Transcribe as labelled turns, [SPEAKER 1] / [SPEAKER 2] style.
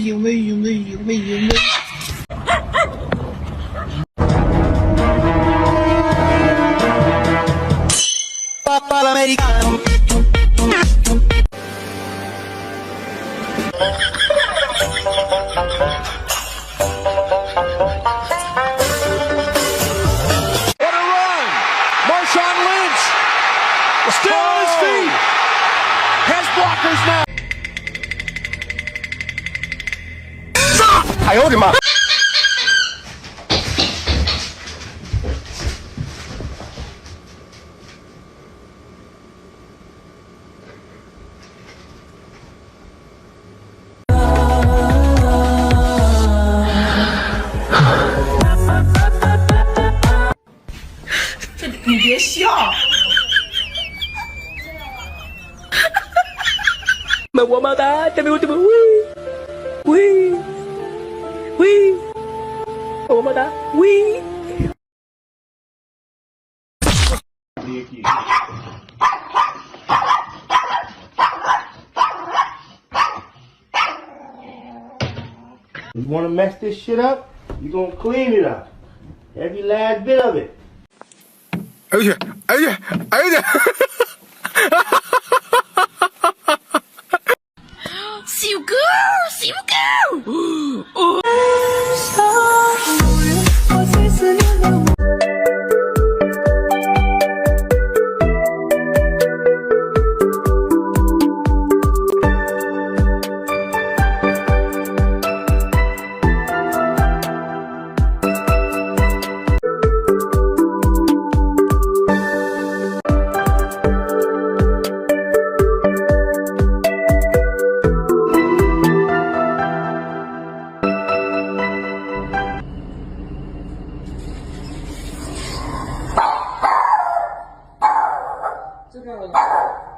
[SPEAKER 1] 因为。
[SPEAKER 2] What a run! Marshawn Lynch still on his feet. Has blockers now.
[SPEAKER 3] 哎呦我的妈！
[SPEAKER 1] 你别笑。
[SPEAKER 4] 我妈的，这边喂，我妈的喂。
[SPEAKER 3] You want to mess this shit up? You gonna clean it up. Every last bit of it.
[SPEAKER 2] 哎呀！
[SPEAKER 1] 小girl。
[SPEAKER 4] 这个。